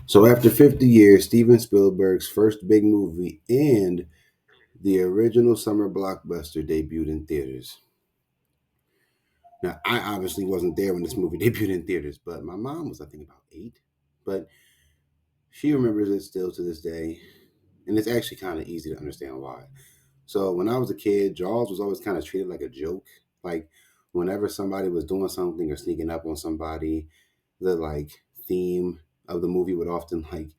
So after 50 years, Steven Spielberg's first big movie and the original summer blockbuster debuted in theaters. Now, I obviously wasn't there when this movie debuted in theaters, but my mom was, I think, about 8. But she remembers it still to this day, and it's actually kind of easy to understand why. So when I was a kid, Jaws was always kind of treated like a joke. Like whenever somebody was doing something or sneaking up on somebody, the like theme of the movie would often like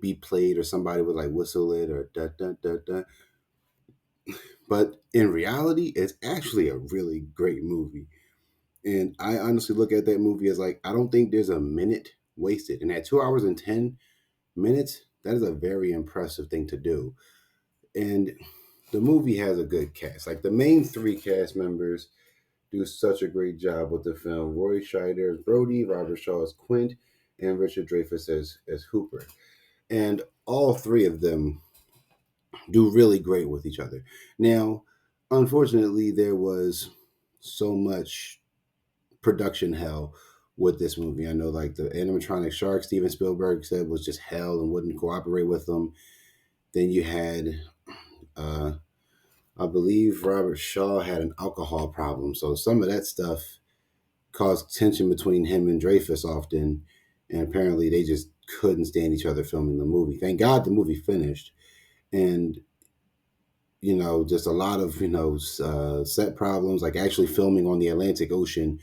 be played, or somebody would like whistle it or da da da da. But in reality, it's actually a really great movie. And I honestly look at that movie as like I don't think there's a minute wasted. And at 2 hours and 10 minutes, that is a very impressive thing to do. And the movie has a good cast. Like the main three cast members do such a great job with the film. Roy Scheider as Brody, Robert Shaw as Quint, and Richard Dreyfuss as Hooper. And all three of them do really great with each other. Now, unfortunately, there was so much production hell with this movie. I know, like the animatronic shark, Steven Spielberg said was just hell and wouldn't cooperate with them. Then you had, uh, I believe, Robert Shaw had an alcohol problem, so some of that stuff caused tension between him and Dreyfus often, and apparently they just couldn't stand each other filming the movie. Thank God the movie finished, and just a lot of set problems, like actually filming on the Atlantic Ocean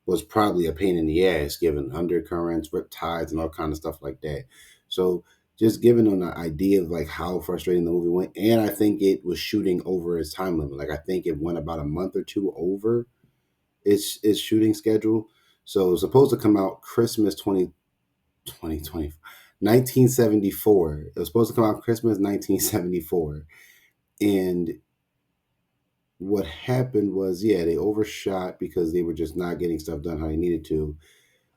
was probably a pain in the ass, given undercurrents, rip tides, and all kind of stuff like that. So just giving them the idea of like how frustrating the movie went, and I think it was shooting over its time limit. Like I think it went about a month or two over its shooting schedule. So it was supposed to come out Christmas 2020 1974. It was supposed to come out Christmas 1974. And what happened was, yeah, they overshot because they were just not getting stuff done how they needed to.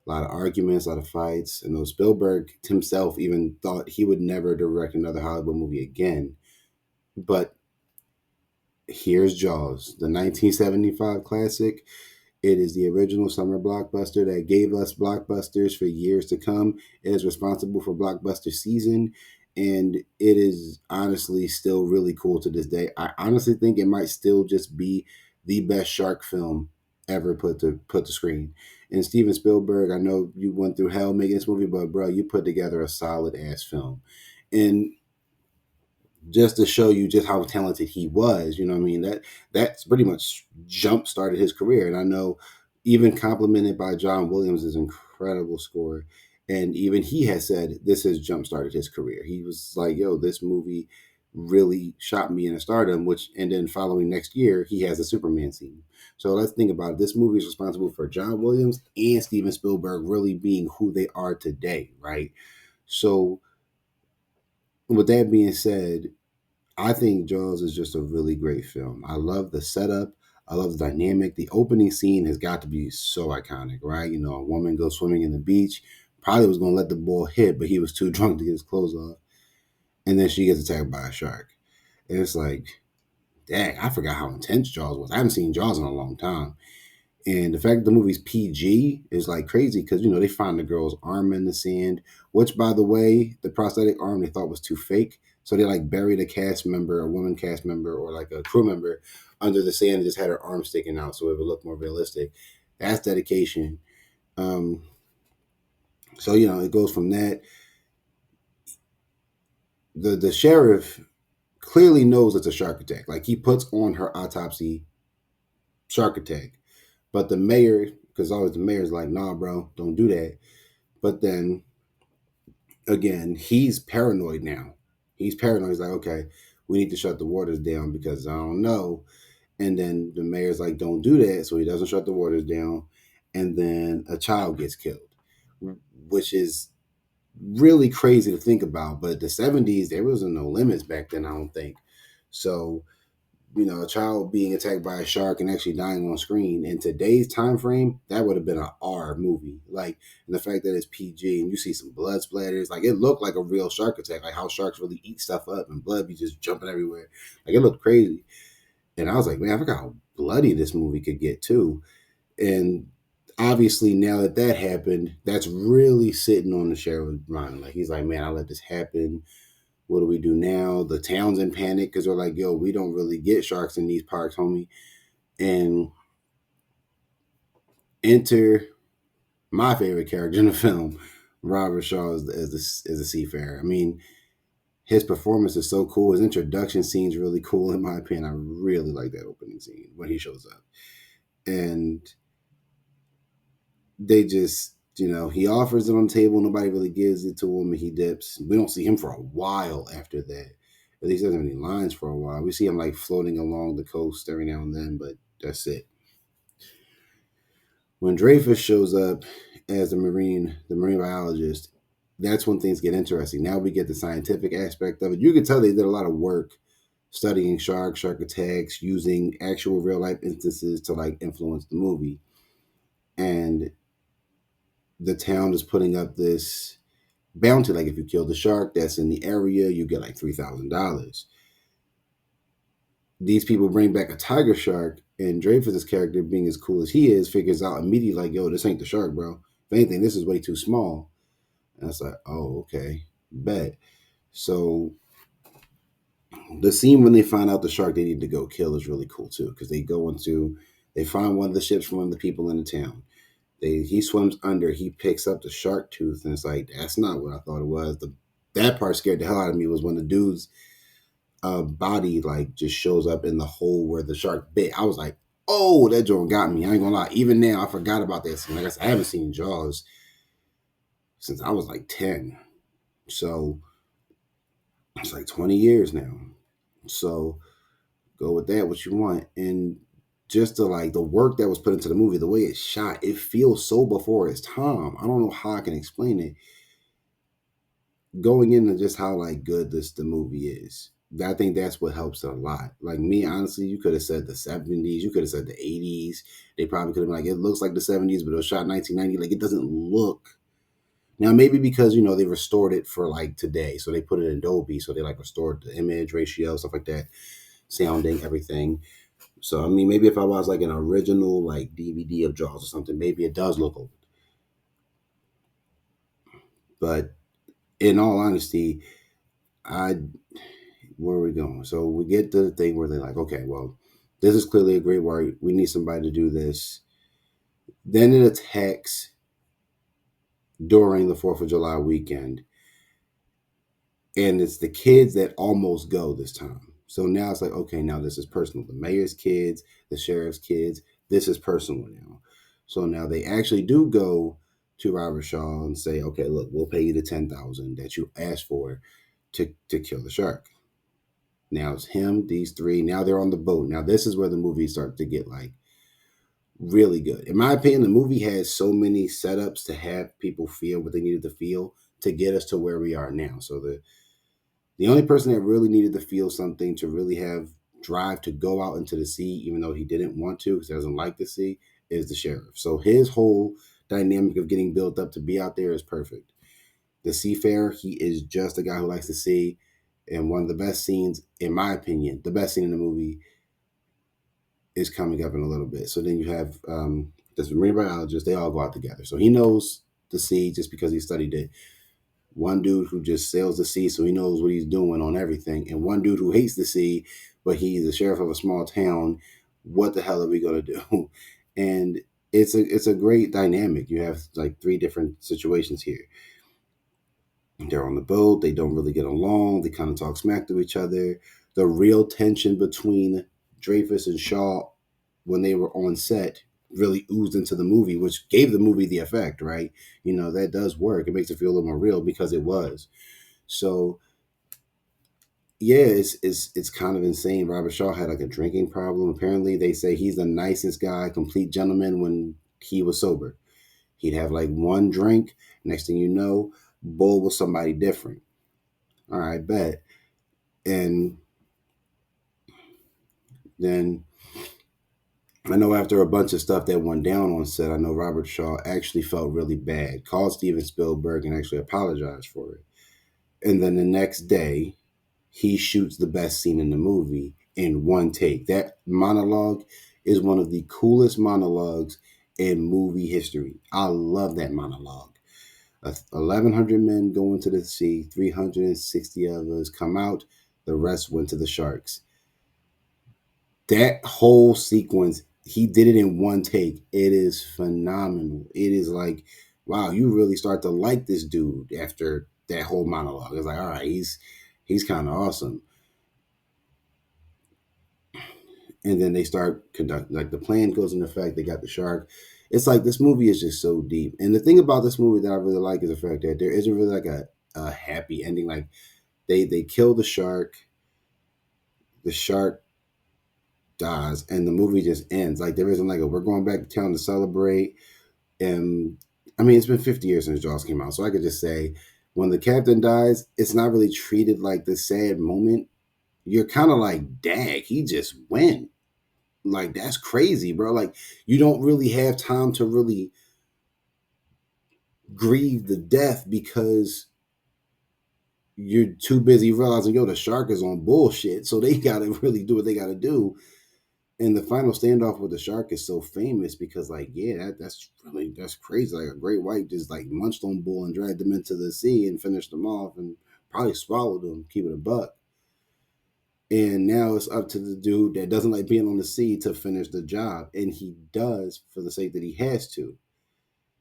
A lot of arguments, a lot of fights. And though Spielberg himself even thought he would never direct another Hollywood movie again. But here's Jaws, the 1975 classic. It is the original summer blockbuster that gave us blockbusters for years to come. It is responsible for blockbuster season, and it is honestly still really cool to this day. I honestly think it might still just be the best shark film ever put to screen. And Steven Spielberg, I know you went through hell making this movie, but bro, you put together a solid ass film. And just to show you just how talented he was. You know what I mean? That's pretty much jump started his career. And I know even complimented by John Williams' incredible score. And even he has said this has jump started his career. He was like, yo, this movie really shot me into stardom, which and then following next year, he has a Superman scene. So let's think about it. This movie is responsible for John Williams and Steven Spielberg really being who they are today, right? So with that being said, I think Jaws is just a really great film. I love the setup. I love the dynamic. The opening scene has got to be so iconic, right? A woman goes swimming in the beach. Probably was going to let the ball hit, but he was too drunk to get his clothes off. And then she gets attacked by a shark. And it's like, dang, I forgot how intense Jaws was. I haven't seen Jaws in a long time. And the fact that the movie's PG is like crazy because, they find the girl's arm in the sand, which, by the way, the prosthetic arm they thought was too fake. So they like buried a cast member, a woman cast member, or like a crew member under the sand and just had her arm sticking out so it would look more realistic. That's dedication. Um, so, it goes from that. The sheriff clearly knows it's a shark attack. Like he puts on her autopsy shark attack. But the mayor, because always the mayor's like, nah, bro, don't do that. But then again, he's paranoid now. He's paranoid. He's like, okay, we need to shut the waters down because I don't know. And then the mayor's like, don't do that. So he doesn't shut the waters down. And then a child gets killed, which is really crazy to think about. But the 70s, there wasn't no limits back then, I don't think. So a child being attacked by a shark and actually dying on screen in today's time frame, that would have been an R movie. Like, and the fact that it's PG and you see some blood splatters, like it looked like a real shark attack, like how sharks really eat stuff up and blood be just jumping everywhere. Like it looked crazy. And I was like, man, I forgot how bloody this movie could get too. And obviously, now that that happened, that's really sitting on the sheriff's mind. Like, he's like, man, I let this happen. What do we do now? The town's in panic because they're like, yo, we don't really get sharks in these parks, homie. And enter my favorite character in the film, Robert Shaw, as a seafarer. I mean, his performance is so cool. His introduction scene's really cool, in my opinion. I really like that opening scene when he shows up. And they just, he offers it on the table. Nobody really gives it to him, and he dips. We don't see him for a while after that. At least doesn't have any lines for a while. We see him like floating along the coast every now and then, but that's it. When Dreyfus shows up as the marine biologist, that's when things get interesting. Now we get the scientific aspect of it. You can tell they did a lot of work studying sharks, shark attacks, using actual real life instances to like influence the movie. And the town is putting up this bounty. Like, if you kill the shark that's in the area, you get like $3,000. These people bring back a tiger shark, and Dreyfus's character, being as cool as he is, figures out immediately, like, yo, this ain't the shark, bro. If anything, this is way too small. And it's like, oh, okay, bet. So the scene when they find out the shark they need to go kill is really cool too, because they find one of the ships from one of the people in the town. He swims under, he picks up the shark tooth, and it's like, that's not what I thought it was. That part scared the hell out of me, was when the dude's body like just shows up in the hole where the shark bit. I was like, oh, that joint got me. I ain't gonna lie. Even now, I forgot about that scene. Like I said, I haven't seen Jaws since I was like 10. So it's like 20 years now. So go with that what you want. And just to like the work that was put into the movie, the way it's shot, it feels so before its time. I don't know how I can explain it. Going into just how like good the movie is. I think that's what helps it a lot. Like, me, honestly, you could have said the 70s, you could have said the 80s. They probably could have been like, it looks like the 70s, but it was shot in 1990. Like, it doesn't look. Now, maybe because, they restored it for like today. So they put it in Dolby. So they like restored the image ratio, stuff like that, sounding, everything. So, I mean, maybe if I was like an original like DVD of Jaws or something, maybe it does look old. But in all honesty, I where are we going? So we get to the thing where they're like, okay, well, this is clearly a great work. We need somebody to do this. Then it attacks during the 4th of July weekend. And it's the kids that almost go this time. So now it's like, okay, now this is personal. The mayor's kids, the sheriff's kids, this is personal now. So now they actually do go to Robert Shaw and say, okay, look, we'll pay you the 10,000 that you asked for to kill the shark. Now it's him, these three. Now they're on the boat. Now this is where the movie starts to get like really good. In my opinion, the movie has so many setups to have people feel what they needed to feel to get us to where we are now. So the only person that really needed to feel something, to really have drive to go out into the sea, even though he didn't want to because he doesn't like the sea, is the sheriff. So his whole dynamic of getting built up to be out there is perfect. The seafarer, he is just a guy who likes to sea. And one of the best scenes, in my opinion, the best scene in the movie is coming up in a little bit. So then you have this marine biologist, they all go out together. So he knows the sea just because he studied it. One dude who just sails the sea, so he knows what he's doing on everything. And one dude who hates the sea, but he's the sheriff of a small town. What the hell are we going to do? And it's a great dynamic. You have like three different situations here. They're on the boat. They don't really get along. They kind of talk smack to each other. The real tension between Dreyfus and Shaw when they were on set really oozed into the movie, which gave the movie the effect, right? That does work. It makes it feel a little more real because it was. So yeah, it's kind of insane. Robert Shaw had like a drinking problem. Apparently, they say he's the nicest guy, complete gentleman when he was sober. He'd have like one drink. Next thing you know, bull was somebody different. All right, bet. And then I know after a bunch of stuff that went down on set, I know Robert Shaw actually felt really bad, called Steven Spielberg and actually apologized for it. And then the next day, he shoots the best scene in the movie in one take. That monologue is one of the coolest monologues in movie history. I love that monologue. 1,100 men go into the sea, 360 of us come out, the rest went to the sharks. That whole sequence, he did it in one take. It is phenomenal. It is like, wow, you really start to like this dude after that whole monologue. It's like, all right, he's kind of awesome. And then they start conducting, like the plan goes into effect. They got the shark. It's like this movie is just so deep. And the thing about this movie that I really like is the fact that there isn't really like a happy ending. Like they kill the shark dies, and the movie just ends. Like there isn't like a we're going back to town to celebrate. And I mean, it's been 50 years since Jaws came out, so I could just say when the captain dies, it's not really treated like the sad moment. You're kind of like, dag, he just went. Like that's crazy, bro. Like you don't really have time to really grieve the death because you're too busy realizing, yo, the shark is on bullshit. So they gotta really do what they gotta do. And the final standoff with the shark is so famous because, like, yeah, that's crazy. Like a great white just like munched on bull and dragged them into the sea and finished them off and probably swallowed them, keep it a buck. And now it's up to the dude that doesn't like being on the sea to finish the job, and he does for the sake that he has to.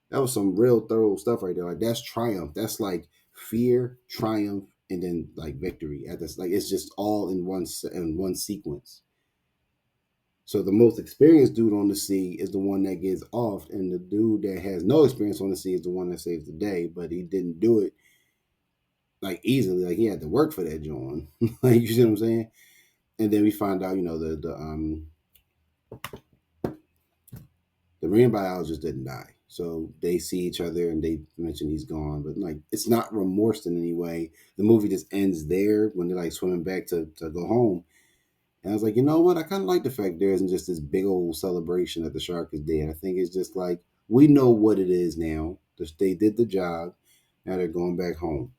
That was some real thorough stuff right there. Like that's triumph. That's like fear, triumph, and then like victory. At this, like it's just all in one sequence. So the most experienced dude on the sea is the one that gets off, and the dude that has no experience on the sea is the one that saves the day. But he didn't do it like easily. Like he had to work for that, John. Like you see what I'm saying? And then we find out, the marine biologist didn't die. So they see each other and they mention he's gone, but like it's not remorse in any way. The movie just ends there when they're like swimming back to go home. And I was like, you know what? I kind of like the fact there isn't just this big old celebration that the shark is dead. I think it's just like we know what it is now. They did the job. Now they're going back home.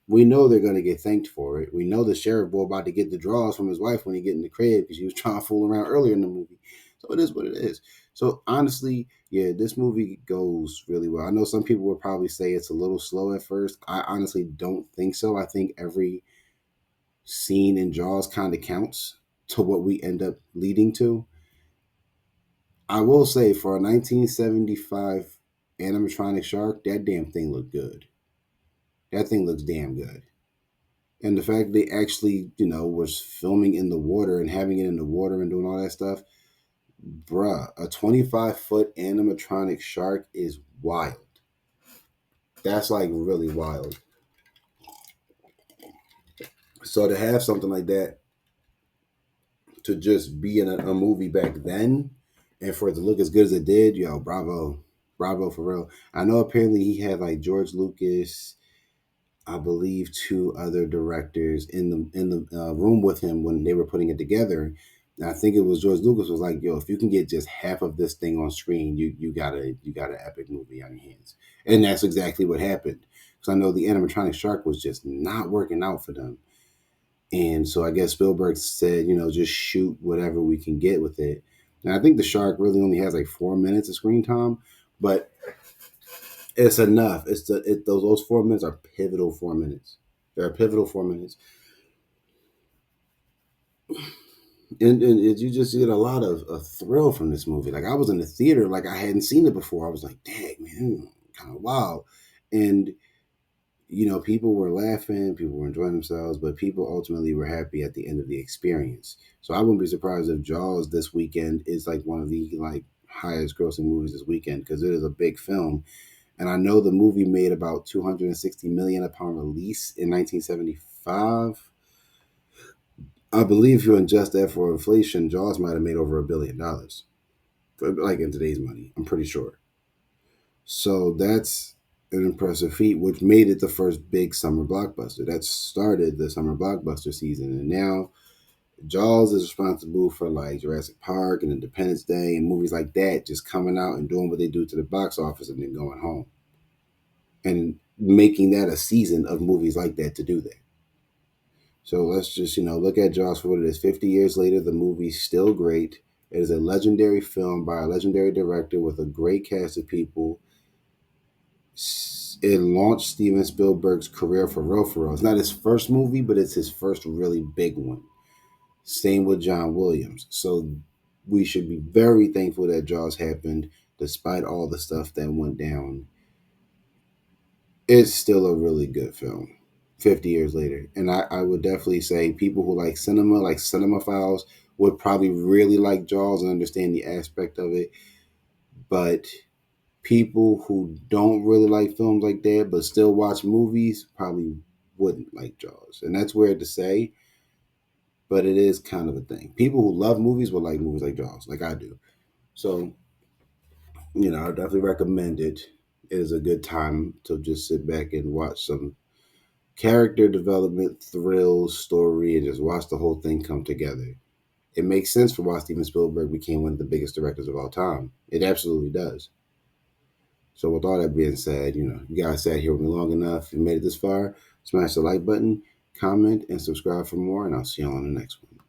We know they're going to get thanked for it. We know the sheriff boy about to get the draws from his wife when he get in the crib because he was trying to fool around earlier in the movie. So it is what it is. So honestly, yeah, this movie goes really well. I know some people would probably say it's a little slow at first. I honestly don't think so. I think every scene in Jaws kind of counts to what we end up leading to. I will say for a 1975 animatronic shark, that damn thing looked good. That thing looks damn good. And the fact they actually, was filming in the water and having it in the water and doing all that stuff, bruh, a 25-foot animatronic shark is wild. That's like really wild. So to have something like that to just be in a movie back then and for it to look as good as it did, yo, bravo. Bravo for real. I know apparently he had like George Lucas, I believe two other directors in the room with him when they were putting it together. And I think it was George Lucas was like, "Yo, if you can get just half of this thing on screen, you got an epic movie on your hands." And that's exactly what happened. Because I know the animatronic shark was just not working out for them, and so I guess Spielberg said, just shoot whatever we can get with it. And I think the shark really only has like 4 minutes of screen time, but it's enough. Those 4 minutes are pivotal 4 minutes. They're pivotal 4 minutes, and you just get a lot of a thrill from this movie. Like I was in the theater, like I hadn't seen it before. I was like, "Dang man, kind of wow," and people were laughing, people were enjoying themselves, but people ultimately were happy at the end of the experience. So I wouldn't be surprised if Jaws this weekend is like one of the like highest grossing movies this weekend because it is a big film. And I know the movie made about 260 million upon release in 1975. I believe if you adjust that for inflation, Jaws might have made over $1 billion, like in today's money. I'm pretty sure. So that's an impressive feat, which made it the first big summer blockbuster. That started the summer blockbuster season, and now Jaws is responsible for like Jurassic Park and Independence Day and movies like that, just coming out and doing what they do to the box office and then going home, and making that a season of movies like that to do that. So let's just, look at Jaws for what it is. 50 years later, the movie's still great. It is a legendary film by a legendary director with a great cast of people. It launched Steven Spielberg's career for real, for real. It's not his first movie, but it's his first really big one. Same with John Williams. So we should be very thankful that Jaws happened, despite all the stuff that went down. It's still a really good film 50 years later. And I would definitely say people who like cinema, like cinemaphiles, would probably really like Jaws and understand the aspect of it. But people who don't really like films like that but still watch movies probably wouldn't like Jaws. And that's weird to say, but it is kind of a thing. People who love movies will like movies like Jaws, like I do. So, I definitely recommend it. It is a good time to just sit back and watch some character development, thrills, story, and just watch the whole thing come together. It makes sense for why Steven Spielberg became one of the biggest directors of all time. It absolutely does. So with all that being said, you guys sat here with me long enough and made it this far. Smash the like button, comment, and subscribe for more, and I'll see you all on the next one.